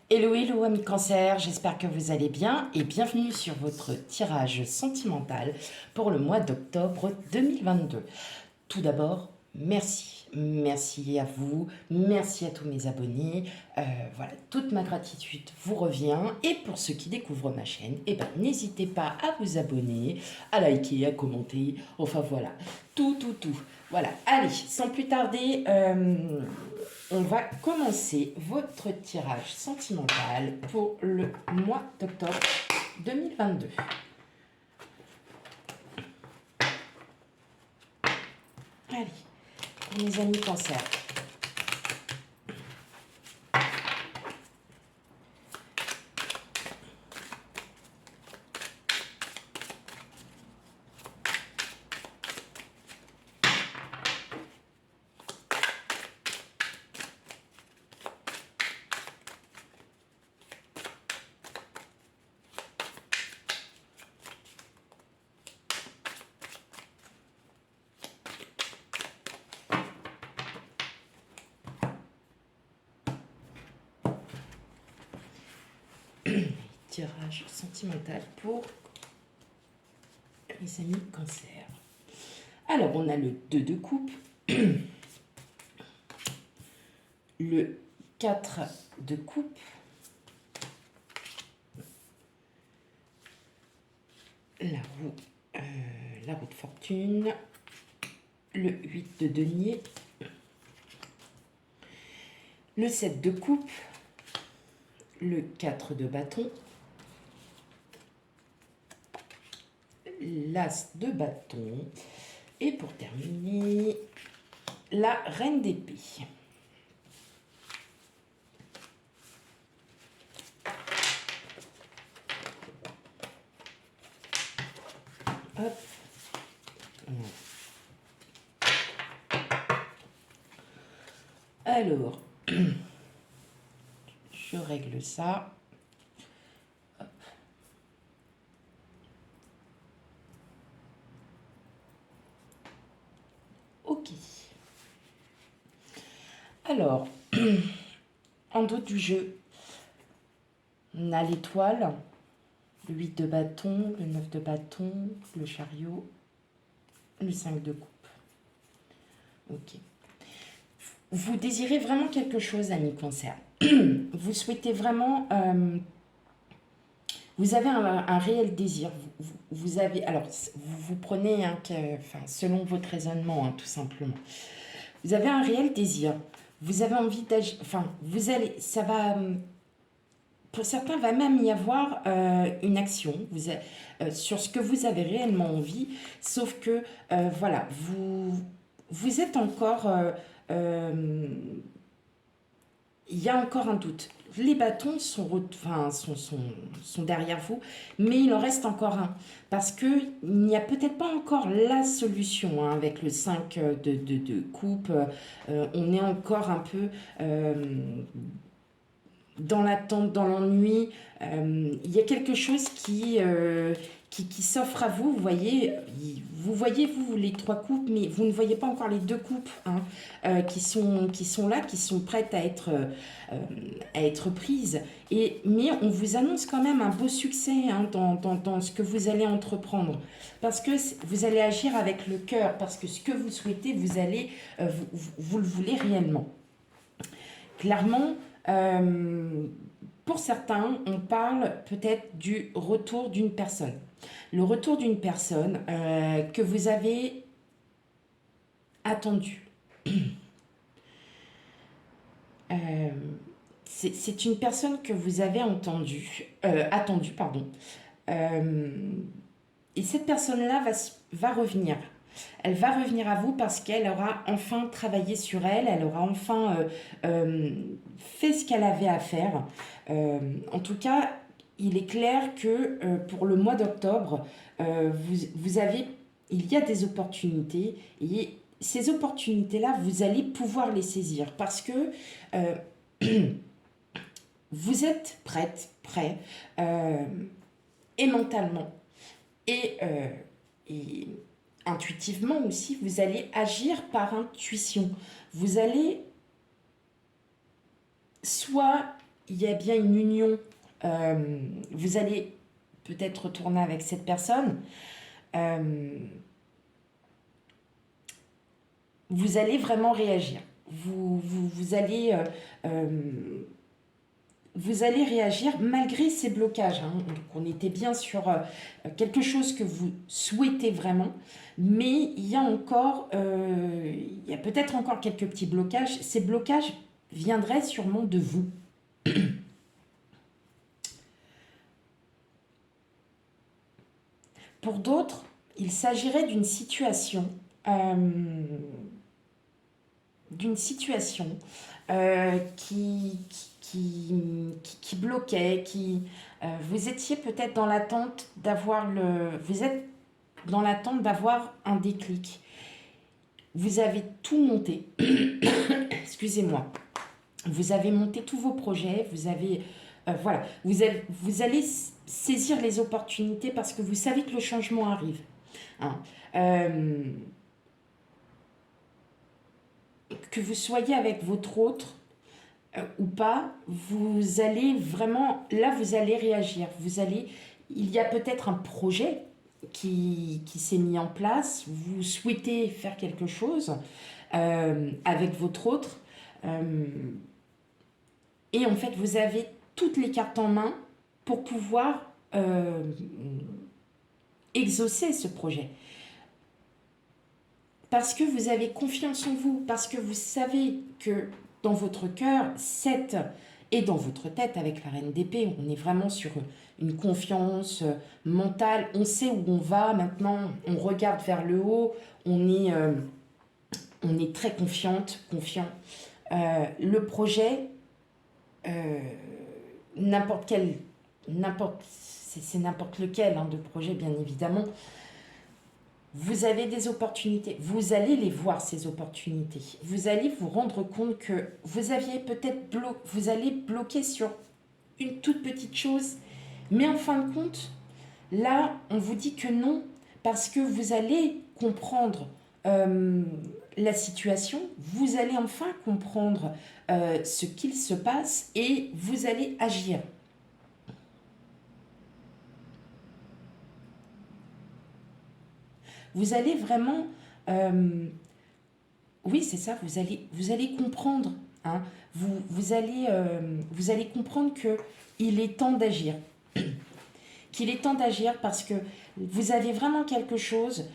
Hello, hello, amis cancer, j'espère que vous allez bien et bienvenue sur votre tirage sentimental pour le mois d'octobre 2022. Tout d'abord, merci. Merci à vous, merci à tous mes abonnés. Voilà, toute ma gratitude vous revient. Et pour ceux qui découvrent ma chaîne, eh ben, n'hésitez pas à vous abonner, à liker, à commenter. Enfin voilà, tout. Voilà, allez, sans plus tarder, on va commencer votre tirage sentimental pour le mois d'octobre 2022. Allez, pour mes amis cancer. Tirage sentimental pour les amis cancer. Alors, on a le 2 de coupe, le 4 de coupe, la roue de fortune, le 8 de denier, le 7 de coupe, le 4 de bâton, l'as de bâton et pour terminer, la reine d'épée. Hop. Alors, je règle ça. Hop. Ok. Alors, en dos du jeu, on a l'étoile, le 8 de bâton, le 9 de bâton, le chariot, le 5 de coupe. Ok. Vous désirez vraiment quelque chose, ami cancer. Vous souhaitez vraiment... vous avez un réel désir. Vous avez... Alors, vous prenez, enfin, selon votre raisonnement, tout simplement. Vous avez un réel désir. Vous avez envie d'agir... Enfin, vous allez... Ça va... Pour certains, va même y avoir une action sur ce que vous avez réellement envie. Sauf que, voilà, vous êtes encore... il y a encore un doute. Les bâtons sont derrière vous, mais il en reste encore un. Parce qu'il n'y a peut-être pas encore la solution avec le 5 de coupe. On est encore un peu dans l'attente, dans l'ennui. Il y a quelque chose qui s'offre à vous. Vous voyez, vous, les 3 coupes, mais vous ne voyez pas encore les 2 coupes qui sont là, qui sont prêtes à être prises. Mais on vous annonce quand même un beau succès dans ce que vous allez entreprendre. Parce que vous allez agir avec le cœur, parce que ce que vous souhaitez, vous le voulez réellement. Clairement, pour certains, on parle peut-être du retour d'une personne. Le retour d'une personne que vous avez attendu. C'est une personne que vous avez attendue, pardon. Et cette personne-là va revenir. Elle va revenir à vous parce qu'elle aura enfin travaillé sur elle, elle aura enfin fait ce qu'elle avait à faire. En tout cas, il est clair que pour le mois d'octobre, il y a des opportunités et ces opportunités-là, vous allez pouvoir les saisir parce que vous êtes prêt, et mentalement et intuitivement aussi, vous allez agir par intuition. Vous allez soit il y a bien une union. Vous allez peut-être retourner avec cette personne. Euh, vous allez vraiment réagir. Vous allez réagir malgré ces blocages, hein. Donc on était bien sur quelque chose que vous souhaitez vraiment, mais il y a encore, il y a peut-être encore quelques petits blocages. Ces blocages viendraient sûrement de vous. Pour d'autres, il s'agirait euh, d'une situation qui bloquait, vous étiez peut-être dans l'attente vous êtes dans l'attente d'avoir un déclic. Vous avez tout monté, excusez-moi, vous avez monté tous vos projets, voilà, vous allez saisir les opportunités parce que vous savez que le changement arrive, hein. Que vous soyez avec votre autre ou pas, vous allez vraiment, là vous allez réagir, il y a peut-être un projet qui s'est mis en place, vous souhaitez faire quelque chose avec votre autre, euh, et en fait vous avez toutes les cartes en main pour pouvoir exaucer ce projet. Parce que vous avez confiance en vous, parce que vous savez que dans votre cœur, et dans votre tête avec la reine d'épée, on est vraiment sur une confiance mentale, on sait où on va maintenant, on regarde vers le haut, on est très confiant. Le projet, c'est n'importe lequel hein, de projet bien évidemment. Vous avez des opportunités, vous allez les voir ces opportunités. Vous allez vous rendre compte que vous allez bloquer sur une toute petite chose, mais en fin de compte, là, on vous dit que non, parce que vous allez comprendre la situation, vous allez enfin comprendre ce qu'il se passe et vous allez agir. Vous allez vraiment, oui c'est ça, vous allez comprendre, hein, vous allez comprendre que il est temps d'agir, qu'il est temps d'agir parce que vous avez vraiment quelque chose,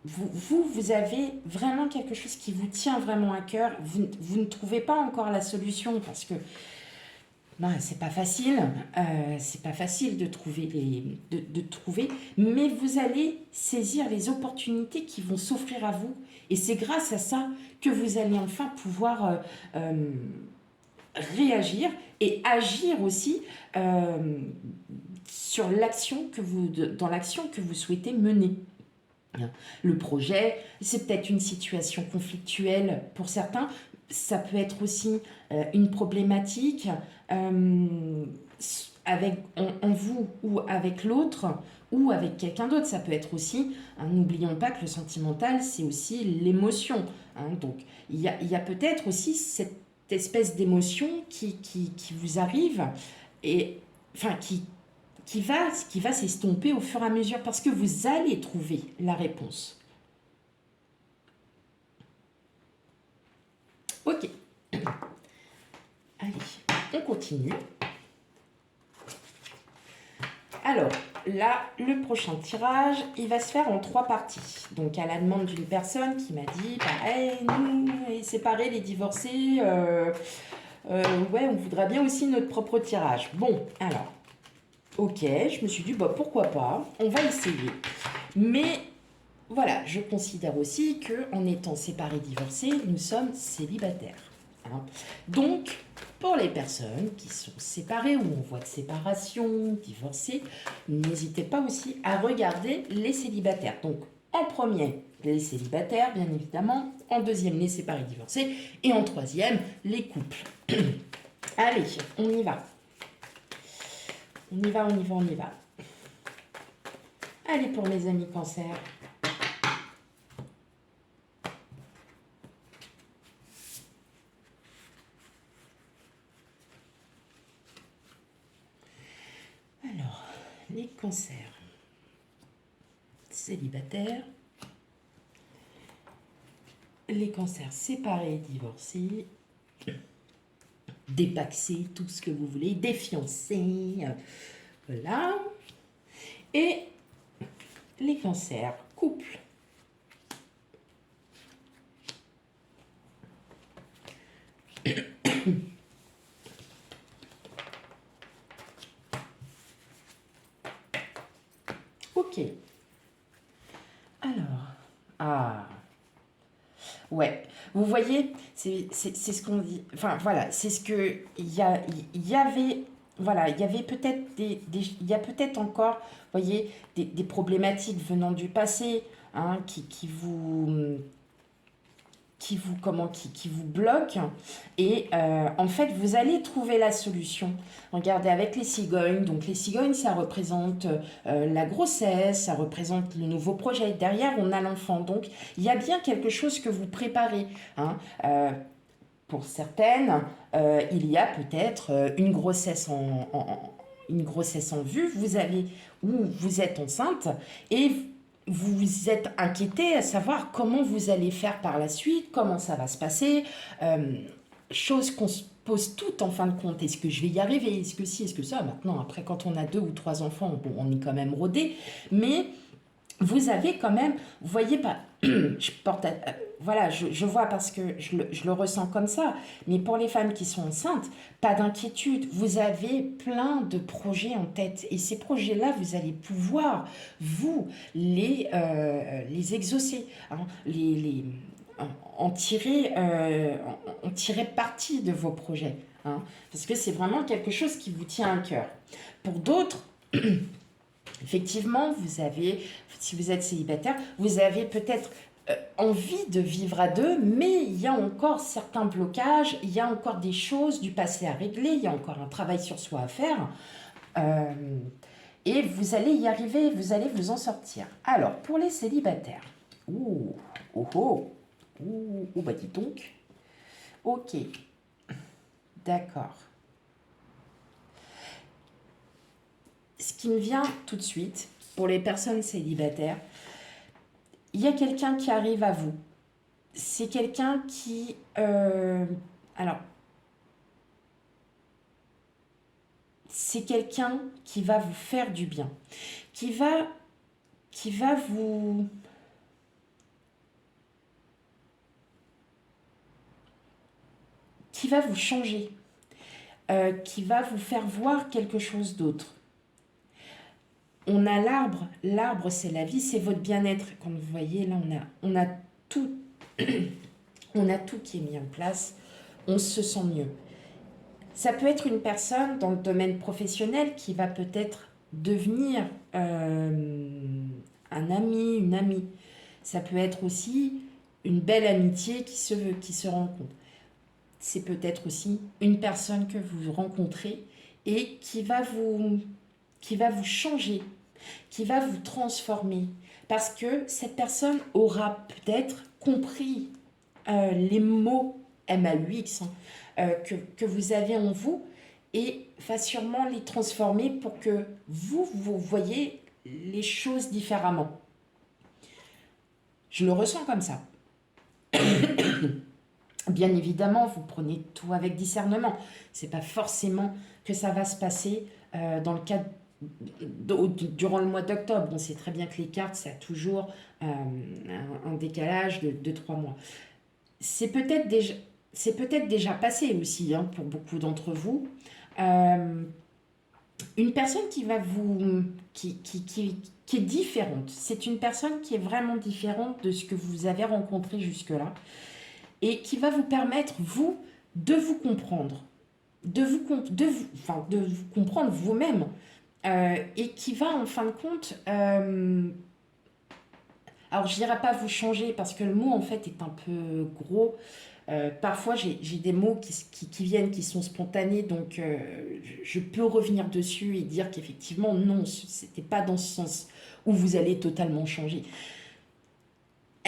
vous avez vraiment quelque chose qui vous tient vraiment à cœur, vous ne trouvez pas encore la solution parce que non, c'est pas facile de trouver de trouver, mais vous allez saisir les opportunités qui vont s'offrir à vous, et c'est grâce à ça que vous allez enfin pouvoir réagir et agir aussi sur dans l'action que vous souhaitez mener. Le projet, c'est peut-être une situation conflictuelle pour certains, ça peut être aussi une problématique en vous ou avec l'autre ou avec quelqu'un d'autre. Ça peut être aussi, hein, n'oublions pas que le sentimental, c'est aussi l'émotion, hein. Donc, il y a peut-être aussi cette espèce d'émotion qui vous arrive et enfin qui va s'estomper au fur et à mesure parce que vous allez trouver la réponse. Ok. Allez, on continue. Alors, là, le prochain tirage, il va se faire en 3 parties. Donc, à la demande d'une personne qui m'a dit, bah, hey, nous, les séparés, les divorcés, ouais, on voudrait bien aussi notre propre tirage. Bon, alors, ok, je me suis dit, bah, pourquoi pas, on va essayer. Mais voilà, je considère aussi qu'en étant séparés, divorcés, nous sommes célibataires, hein. Donc, pour les personnes qui sont séparées ou en voie de séparation, divorcées, n'hésitez pas aussi à regarder les célibataires. Donc, en premier, les célibataires, bien évidemment. En deuxième, les séparés, divorcés. Et en troisième, les couples. Allez, on y va. On y va. Allez, pour mes amis cancer. cancers célibataires, les cancers séparés, divorcés, dépaxés, tout ce que vous voulez, défiancés, voilà. Et les cancers couple. Ok. Alors, ouais, vous voyez, c'est ce qu'on dit. Enfin, voilà, c'est ce que il y avait. Voilà, il y avait peut-être il y a peut-être encore, vous voyez, des problématiques venant du passé, hein, qui vous bloque. Et en fait, vous allez trouver la solution. Regardez, avec les cigognes, donc les cigognes, ça représente la grossesse, ça représente le nouveau projet. Derrière, on a l'enfant. Donc, il y a bien quelque chose que vous préparez. Hein. Pour certaines, il y a peut-être une grossesse une grossesse en vue, ou vous êtes enceinte et vous vous êtes inquiété à savoir comment vous allez faire par la suite, comment ça va se passer, chose qu'on se pose toutes en fin de compte. Est-ce que je vais y arriver? Est-ce que si? Est-ce que ça? Maintenant, après, quand on a 2 ou 3 enfants, bon, on est quand même rodé, mais vous avez quand même, vous voyez pas, je porte, voilà, je vois parce que je le ressens comme ça, mais pour les femmes qui sont enceintes, pas d'inquiétude, vous avez plein de projets en tête et ces projets-là, vous allez pouvoir, vous, les exaucer, hein, en tirer, en tirer parti de vos projets, hein, parce que c'est vraiment quelque chose qui vous tient à cœur. Pour d'autres, effectivement, si vous êtes célibataire, vous avez peut-être envie de vivre à 2, mais il y a encore certains blocages, il y a encore des choses du passé à régler, il y a encore un travail sur soi à faire. Et vous allez y arriver, vous allez vous en sortir. Alors, pour les célibataires, bah dis donc. Ok, d'accord. Ce qui me vient tout de suite, pour les personnes célibataires, il y a quelqu'un qui arrive à vous. C'est quelqu'un qui... alors, c'est quelqu'un qui va vous faire du bien, qui va vous... qui va vous changer, qui va vous faire voir quelque chose d'autre. On a l'arbre, l'arbre c'est la vie, c'est votre bien-être. Comme vous voyez, là on a tout, on a tout qui est mis en place, on se sent mieux. Ça peut être une personne dans le domaine professionnel qui va peut-être devenir un ami, une amie. Ça peut être aussi une belle amitié qui se rencontre. C'est peut-être aussi une personne que vous rencontrez et qui va vous changer, qui va vous transformer. Parce que cette personne aura peut-être compris les mots MAUX que vous avez en vous et va sûrement les transformer pour que vous voyez les choses différemment. Je le ressens comme ça. Bien évidemment, vous prenez tout avec discernement. C'est pas forcément que ça va se passer dans le cadre durant le mois d'octobre. On sait très bien que les cartes, ça a toujours un décalage de 3 mois. C'est peut-être déjà passé aussi hein, pour beaucoup d'entre vous. Une personne qui est différente. C'est une personne qui est vraiment différente de ce que vous avez rencontré jusque-là et qui va vous permettre, vous, de vous comprendre, de vous comprendre vous-même et qui va, en fin de compte, alors je dirais pas vous changer parce que le mot, en fait, est un peu gros. Parfois, j'ai des mots qui viennent, qui sont spontanés, donc je peux revenir dessus et dire qu'effectivement, non, c'était pas dans ce sens où vous allez totalement changer.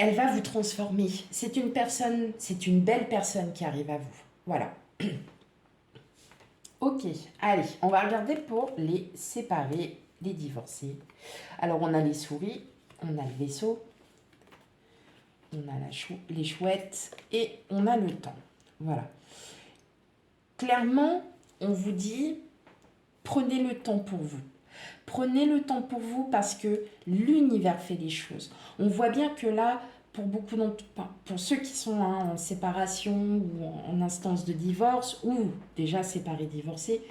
Elle va vous transformer. C'est une belle personne qui arrive à vous. Voilà. Ok, allez, on va regarder pour les séparés les divorcés. Alors, on a les souris, on a le vaisseau, on a les chouettes et on a le temps. Voilà. Clairement, on vous dit, prenez le temps pour vous. Prenez le temps pour vous parce que l'univers fait les choses. On voit bien que là, pour beaucoup d'entre pour ceux qui sont en séparation ou en instance de divorce ou déjà séparés, divorcés,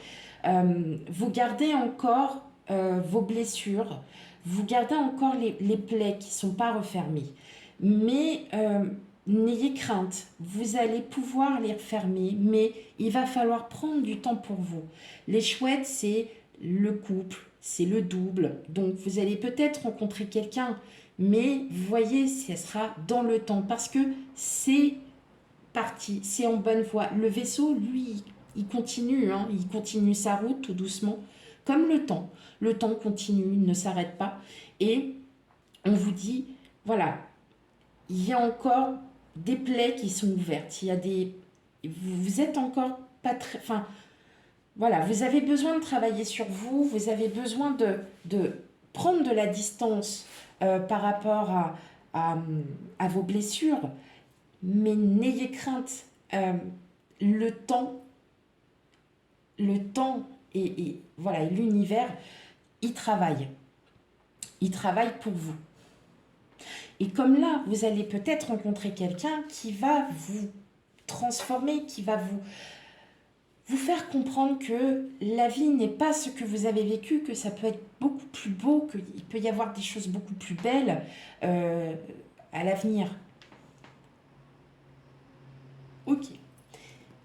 vous gardez encore vos blessures, vous gardez encore les plaies qui ne sont pas refermées. Mais n'ayez crainte, vous allez pouvoir les refermer, mais il va falloir prendre du temps pour vous. Les chouettes, c'est le couple, c'est le double. Donc vous allez peut-être rencontrer quelqu'un, mais vous voyez, ce sera dans le temps parce que c'est parti, c'est en bonne voie. Le vaisseau, lui, il continue, hein, il continue sa route tout doucement, comme le temps. Le temps continue, il ne s'arrête pas. Et on vous dit, voilà, il y a encore des plaies qui sont ouvertes. Il y a des... Vous êtes encore pas très... Enfin, voilà, vous avez besoin de travailler sur vous, vous avez besoin de prendre de la distance par rapport à vos blessures, mais n'ayez crainte. Le temps et voilà, l'univers, il travaille. Il travaille pour vous. Et comme là, vous allez peut-être rencontrer quelqu'un qui va vous transformer, qui va vous faire comprendre que la vie n'est pas ce que vous avez vécu, que ça peut être beaucoup plus beau, qu'il peut y avoir des choses beaucoup plus belles à l'avenir. Ok.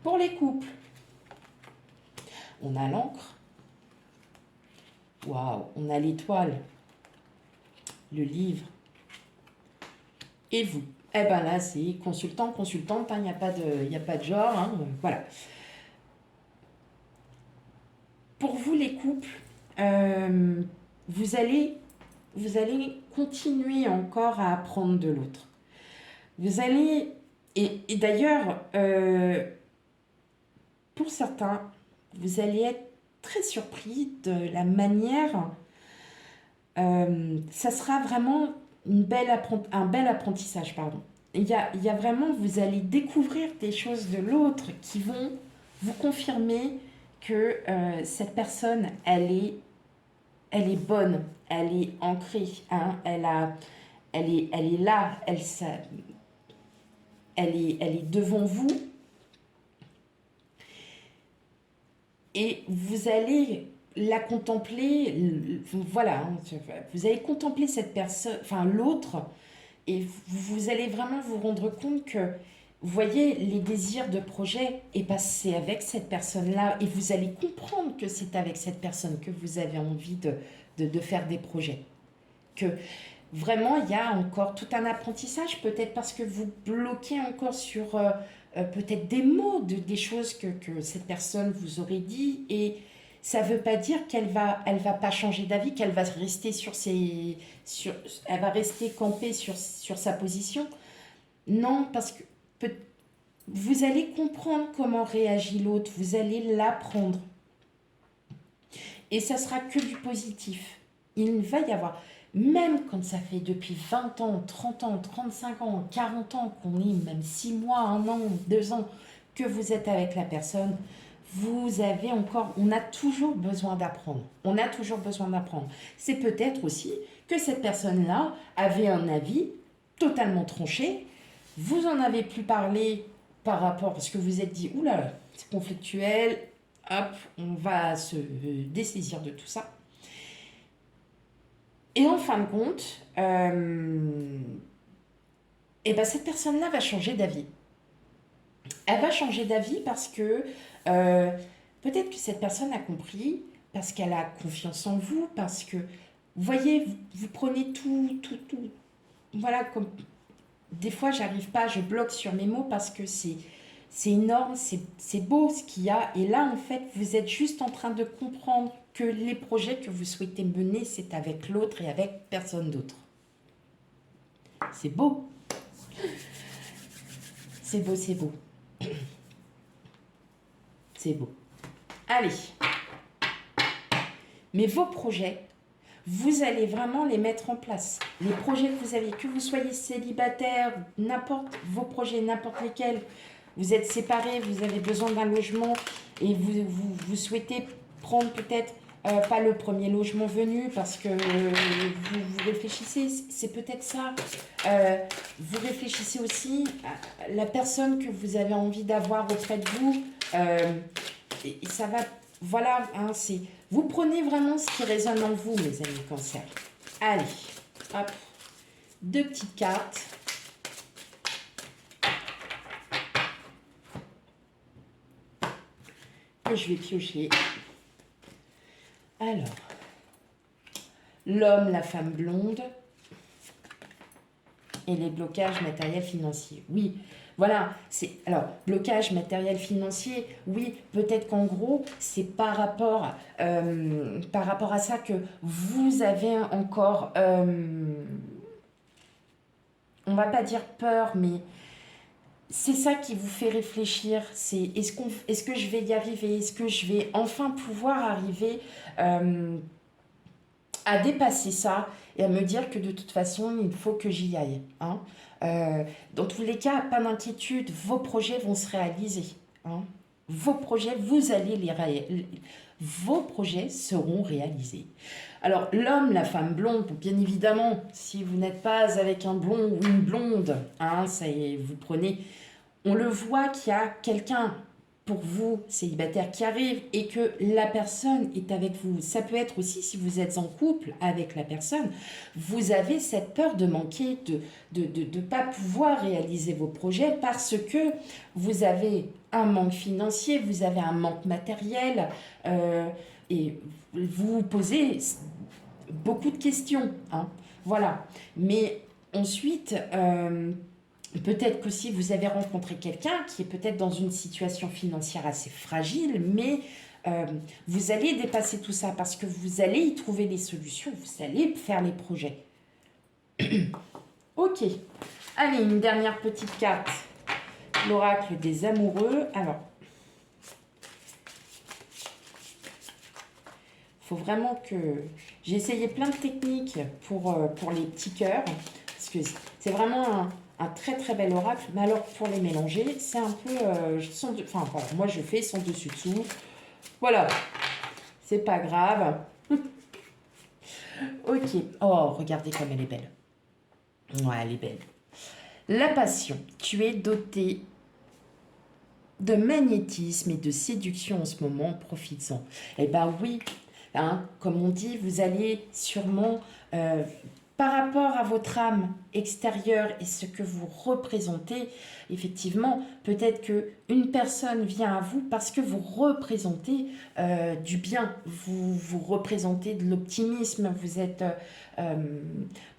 Pour les couples, on a l'encre. Waouh, on a l'étoile, le livre. Et vous? Eh ben là, c'est consultant, consultante, il n'y a pas de genre, hein, voilà. Pour vous, les couples, vous allez continuer encore à apprendre de l'autre. Vous allez, et d'ailleurs, pour certains, vous allez être très surpris de la manière, ça sera vraiment un bel apprentissage, pardon. Il y a vraiment, vous allez découvrir des choses de l'autre qui vont vous confirmer que cette personne, elle est bonne, elle est ancrée, hein, elle est là, elle est devant vous. Et vous allez la contempler, voilà, hein, vous allez contempler cette personne, enfin l'autre, et vous allez vraiment vous rendre compte que, vous voyez, les désirs de projet, et ben c'est avec cette personne-là, et vous allez comprendre que c'est avec cette personne que vous avez envie de faire des projets. Que vraiment, il y a encore tout un apprentissage, peut-être parce que vous bloquez encore sur peut-être des mots, des choses que cette personne vous aurait dit, et ça ne veut pas dire qu'elle va pas changer d'avis, qu'elle va rester elle va rester campée sur sa position. Non, parce que vous allez comprendre comment réagit l'autre, vous allez l'apprendre. Et ça sera que du positif. Il va y avoir, même quand ça fait depuis 20 ans, 30 ans, 35 ans, 40 ans, qu'on est même 6 mois, 1 an, 2 ans, que vous êtes avec la personne, on a toujours besoin d'apprendre. On a toujours besoin d'apprendre. C'est peut-être aussi que cette personne-là avait un avis totalement tranché. Vous en avez plus parlé par rapport, parce que vous êtes dit, oula, c'est conflictuel, hop, on va se dessaisir de tout ça. Et en fin de compte, cette personne-là va changer d'avis. Elle va changer d'avis parce que peut-être que cette personne a compris, parce qu'elle a confiance en vous, parce que, vous voyez, vous prenez tout. Voilà, comme des fois, j'arrive pas, je bloque sur mes mots parce que c'est énorme, c'est beau ce qu'il y a. Et là, en fait, vous êtes juste en train de comprendre que les projets que vous souhaitez mener, c'est avec l'autre et avec personne d'autre. C'est beau. C'est beau, c'est beau. C'est beau. Allez. Mais vos projets, vous allez vraiment les mettre en place. Les projets que vous avez, que vous soyez célibataire, n'importe vos projets, n'importe lesquels, vous êtes séparés, vous avez besoin d'un logement et vous souhaitez prendre peut-être pas le premier logement venu parce que vous réfléchissez, c'est peut-être ça. Vous réfléchissez aussi à la personne que vous avez envie d'avoir auprès de vous. Et ça va, voilà, hein, c'est... Vous prenez vraiment ce qui résonne en vous, mes amis Cancer. Allez, hop, 2 petites cartes. Que je vais piocher. Alors, l'homme, la femme blonde et les blocages matériels financiers. Oui, voilà, c'est... Alors, blocage matériel financier, oui, peut-être qu'en gros, c'est par rapport à ça que vous avez encore... on va pas dire peur, mais... C'est ça qui vous fait réfléchir, c'est est-ce que je vais y arriver, est-ce que je vais enfin pouvoir arriver à dépasser ça et à me dire que de toute façon, il faut que j'y aille. Hein. Dans tous les cas, pas d'inquiétude, vos projets vont se réaliser. Hein. Vos projets, vos projets seront réalisés. Alors, l'homme, la femme blonde, bien évidemment, si vous n'êtes pas avec un blond ou une blonde, hein, ça y est, vous prenez... On le voit qu'il y a quelqu'un pour vous, célibataire, qui arrive et que la personne est avec vous. Ça peut être aussi si vous êtes en couple avec la personne, vous avez cette peur de manquer, de pas pouvoir réaliser vos projets parce que vous avez un manque financier, vous avez un manque matériel et vous vous posez beaucoup de questions. Hein. Voilà. Mais ensuite... peut-être que si vous avez rencontré quelqu'un qui est peut-être dans une situation financière assez fragile, mais vous allez dépasser tout ça parce que vous allez y trouver les solutions, vous allez faire les projets. Ok. Allez, une dernière petite carte. L'oracle des amoureux. Alors, il faut vraiment que... J'ai essayé plein de techniques pour les petits cœurs, parce que c'est vraiment un très très bel oracle, mais alors pour les mélanger, c'est un peu... enfin, voilà, moi je fais sans dessus-dessous. Voilà, c'est pas grave. Ok, oh, regardez comme elle est belle. Ouais, elle est belle. La passion, tu es doté de magnétisme et de séduction en ce moment, profites-en. Eh ben oui, hein, comme on dit, vous allez sûrement... par rapport à votre âme extérieure et ce que vous représentez, effectivement, peut-être qu'une personne vient à vous parce que vous représentez du bien, vous représentez de l'optimisme, vous êtes...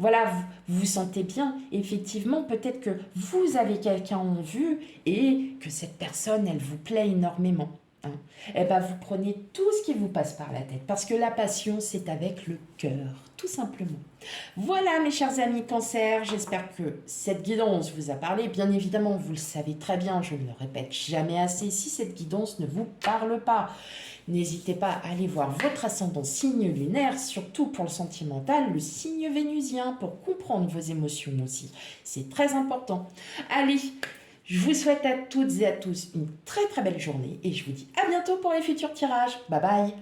voilà, vous vous sentez bien. Effectivement, peut-être que vous avez quelqu'un en vue et que cette personne, elle vous plaît énormément. Hein. Eh ben, vous prenez tout ce qui vous passe par la tête parce que la passion, c'est avec le cœur, tout simplement. Voilà, mes chers amis Cancer, j'espère que cette guidance vous a parlé. Bien évidemment, vous le savez très bien, je ne le répète jamais assez, si cette guidance ne vous parle pas, n'hésitez pas à aller voir votre ascendant signe lunaire, surtout pour le sentimental, le signe vénusien, pour comprendre vos émotions aussi. C'est très important. Allez, je vous souhaite à toutes et à tous une très très belle journée et je vous dis à bientôt pour les futurs tirages. Bye bye.